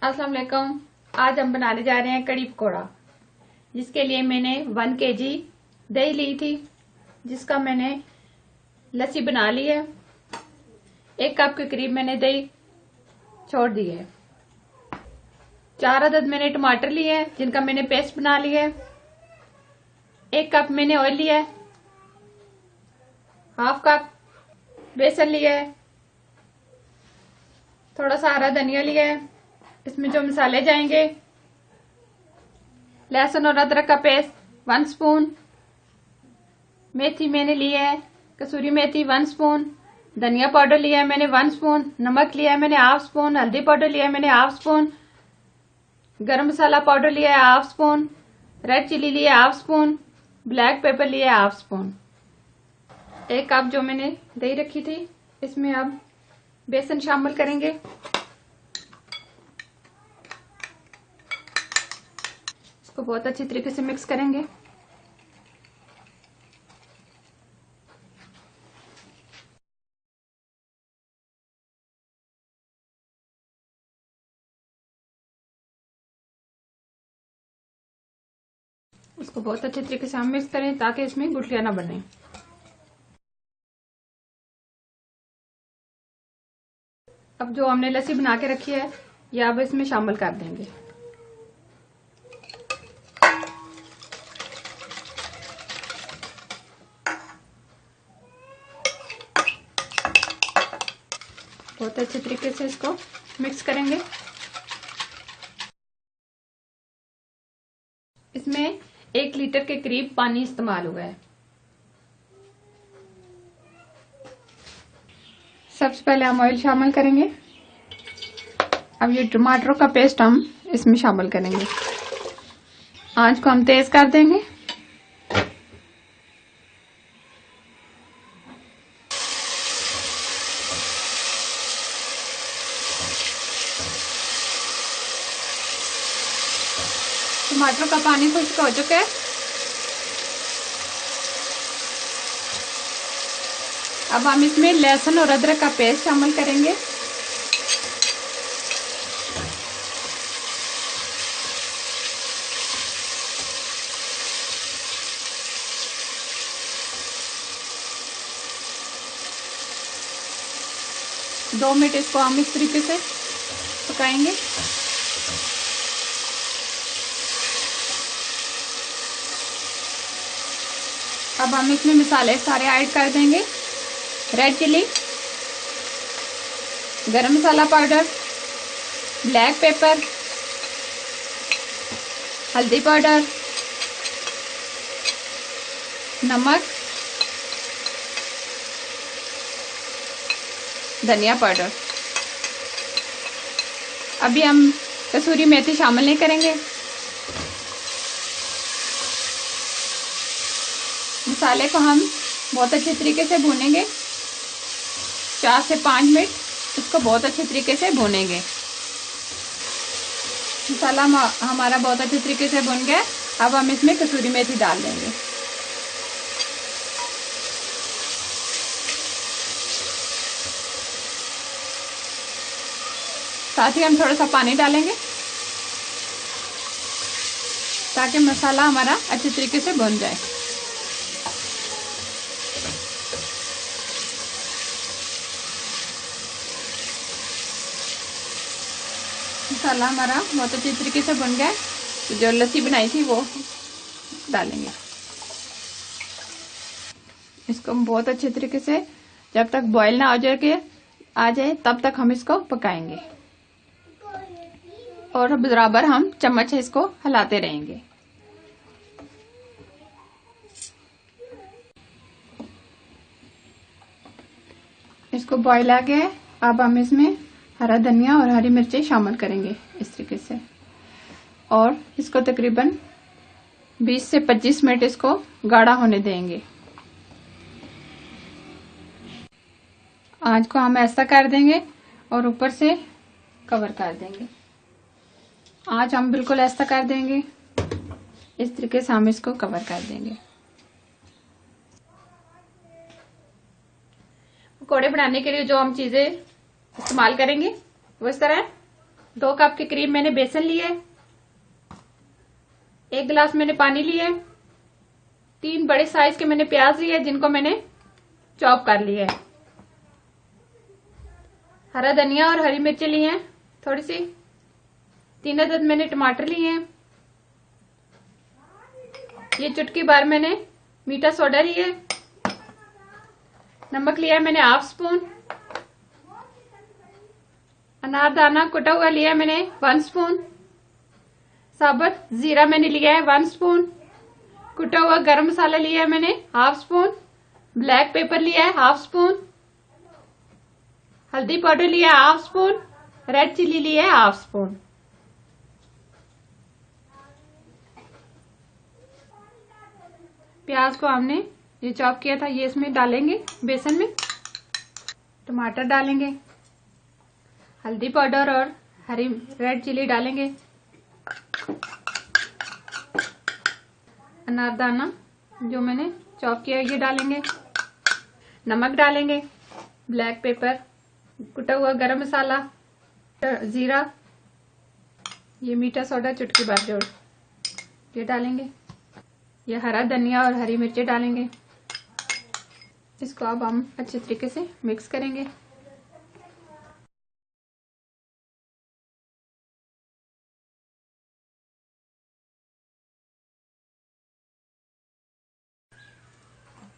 अस्सलाम वालेकुम। आज हम बनाने जा रहे हैं कड़ी पकौड़ा, जिसके लिए मैंने 1 kg दही ली थी, जिसका मैंने लस्सी बना ली है। 1 कप के करीब मैंने दही छोड़ दी है। 4 अदद मैंने टमाटर लिए हैं, जिनका मैंने पेस्ट बना लिया है। 1 कप मैंने ऑयल लिया है। हाफ कप बेसन लिया है। थोड़ा सा हरा धनिया लिया है। इसमें जो मसाले जाएंगे, लहसुन और अदरक का पेस्ट 1 स्पून, मेथी मैंने ली है, कसूरी मेथी 1 स्पून, धनिया पाउडर लिया है मैंने 1 स्पून, नमक लिया है मैंने हाफ स्पून, हल्दी पाउडर लिया है मैंने हाफ स्पून, गरम मसाला पाउडर लिया है हाफ स्पून, रेड चिली लिया है हाफ स्पून, ब्लैक पेपर लिया है हाफ स्पून। 1 कप जो मैंने दही रखी थी, इसमें अब बेसन शामिल करेंगे। इसको बहुत अच्छी तरीके से मिक्स करेंगे। इसको बहुत अच्छे तरीके से हम मिक्स करें ताकि इसमें गुठलियां ना बने। अब जो हमने लस्सी बना के रखी है, ये अब इसमें शामिल कर देंगे। बहुत अच्छे तरीके से इसको मिक्स करेंगे। इसमें 1 लीटर के करीब पानी इस्तेमाल हुआ है। सबसे पहले हम ऑयल शामिल करेंगे। अब ये टमाटरों का पेस्ट हम इसमें शामिल करेंगे। आंच को हम तेज कर देंगे। टमाटर का पानी खुश्क हो चुका है। अब हम इसमें लहसुन और अदरक का पेस्ट शामिल करेंगे। दो मिनट इसको हम इस तरीके से पकाएंगे। अब हम इसमें मसाले सारे ऐड कर देंगे। रेड चिली, गरम मसाला पाउडर, ब्लैक पेपर, हल्दी पाउडर, नमक, धनिया पाउडर। अभी हम कसूरी मेथी शामिल नहीं करेंगे। मसाले को हम बहुत अच्छे तरीके से भूनेंगे। 4 से 5 मिनट इसको बहुत अच्छे तरीके से भूनेंगे। मसाला हमारा बहुत अच्छे तरीके से भुन गया। अब हम इसमें कसूरी मेथी डाल देंगे। साथ ही हम थोड़ा सा पानी डालेंगे ताकि मसाला हमारा अच्छे तरीके से भुन जाए। मसाला हमारा बहुत अच्छी तरीके से बन गया। तो जो लस्सी बनाई थी वो डालेंगे। इसको हम बहुत अच्छे तरीके से जब तक बॉईल ना आ जाए तब तक हम इसको पकाएंगे और बराबर हम चम्मच से इसको हिलाते रहेंगे। इसको बॉईल आ गया है। अब हम इसमें हरा धनिया और हरी मिर्चें शामिल करेंगे इस तरीके से, और इसको तकरीबन 20 से 25 मिनट इसको गाढ़ा होने देंगे। आंच को हम ऐसा कर देंगे और ऊपर से कवर कर देंगे। आंच हम बिल्कुल ऐसा कर देंगे। इस तरीके से हम इसको कवर कर देंगे। पकौड़े बनाने के लिए जो हम चीजें इस्तेमाल करेंगे वो इस तरह है। 2 कप के करीब मैंने बेसन लिए, 1 गिलास मैंने पानी लिए, 3 बड़े साइज के मैंने प्याज लिए जिनको मैंने चॉप कर लिया है, हरा धनिया और हरी मिर्ची लिए हैं थोड़ी सी, 3 अदद मैंने टमाटर लिए हैं, ये चुटकी भर मैंने मीठा सोडा लिया है, नमक लिया है मैंने हाफ स्पून, अनारदाना कुटा हुआ लिया है मैंने 1 स्पून, साबुत जीरा मैंने लिया है 1 स्पून, कुटा हुआ गरम मसाला लिया है मैंने हाफ स्पून, ब्लैक पेपर लिया है हाफ स्पून, हल्दी पाउडर लिया है हाफ स्पून, रेड चिली लिया है हाफ स्पून। प्याज को हमने ये चॉप किया था ये इसमें डालेंगे बेसन में, टमाटर डालेंगे, हल्दी पाउडर और हरी रेड चिली डालेंगे, अनारदाना जो मैंने चॉप किया ये डालेंगे, नमक डालेंगे, ब्लैक पेपर, कुटा हुआ गरम मसाला, जीरा, ये मीठा सोडा चुटकी भर जोड़ ये डालेंगे, ये हरा धनिया और हरी मिर्ची डालेंगे। इसको अब हम अच्छे तरीके से मिक्स करेंगे।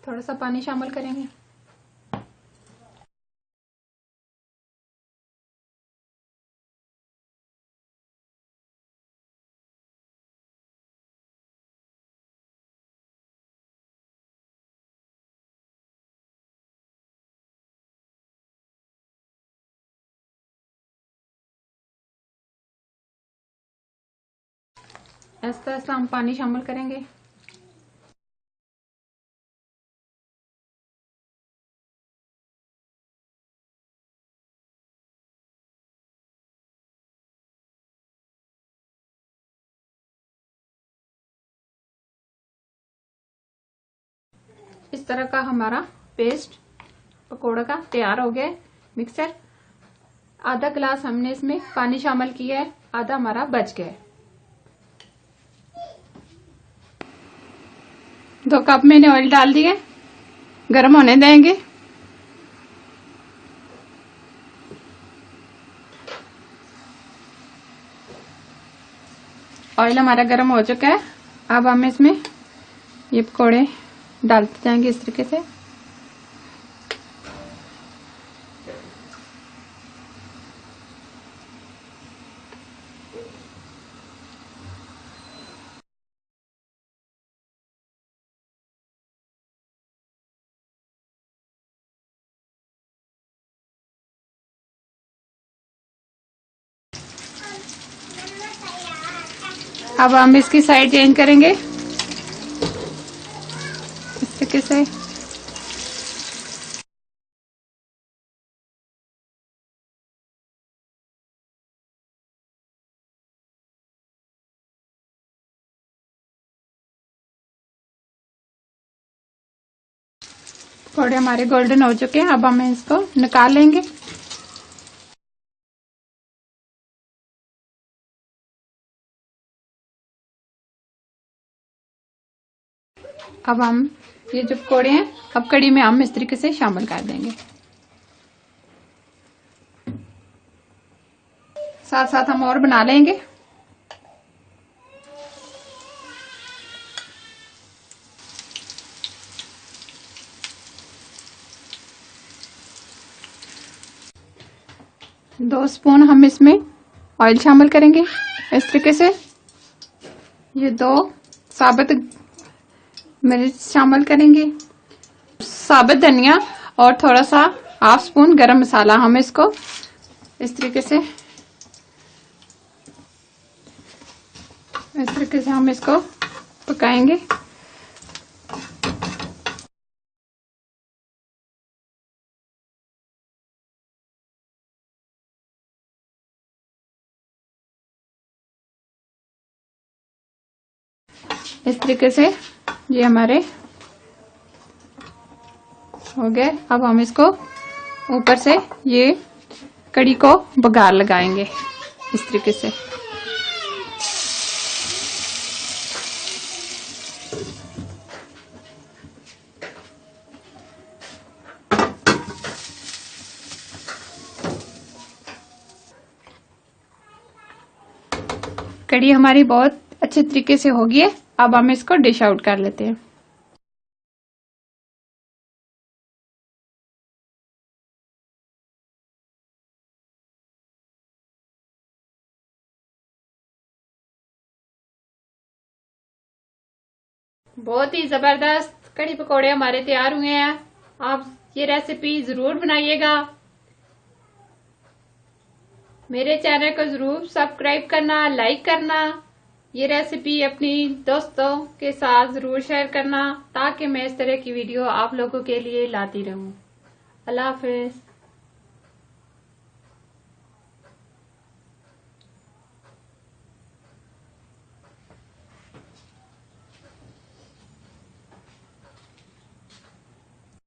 थोड़ा सा पानी शामिल करेंगे। ऐसा ऐसा हम पानी शामिल करेंगे। इस तरह का हमारा पेस्ट पकोड़ा का तैयार हो गया है। मिक्सचर आधा गिलास हमने इसमें पानी शामिल किया है, आधा हमारा बच गया है। 2 कप मैंने ऑयल डाल दिया, गरम होने देंगे। ऑयल हमारा गरम हो चुका है। अब हम इसमें ये पकोड़े डालते जाएंगे इस तरीके से। अब हम इसकी साइड चेंज करेंगे इस तरीके से। थोड़े हमारे गोल्डन हो चुके हैं, अब हम इसको निकाल लेंगे। अब हम ये जो पकौड़े हैं अब कड़ी में हम इस तरीके से शामिल कर देंगे। साथ साथ हम और बना लेंगे। दो स्पून हम इसमें ऑयल शामिल करेंगे इस तरीके से। ये 2 साबुत मिर्च शामिल करेंगे, साबुत धनिया और थोड़ा सा हाफ स्पून गरम मसाला। हम इसको इस तरीके से हम इसको पकाएंगे। इस तरीके से ये हमारे हो गए। अब हम इसको ऊपर से ये कड़ी को बघार लगाएंगे। इस तरीके से। कढ़ी हमारी बहुत अच्छे तरीके से हो गई है। अब हम इसको डिश आउट कर लेते हैं। बहुत ही जबरदस्त कढ़ी पकौड़े हमारे तैयार हुए हैं। आप ये रेसिपी जरूर बनाइएगा। मेरे चैनल को जरूर सब्सक्राइब करना, लाइक करना। ये रेसिपी अपनी दोस्तों के साथ जरूर शेयर करना ताकि मैं इस तरह की वीडियो आप लोगों के लिए लाती रहूं। अल्लाह हाफिज।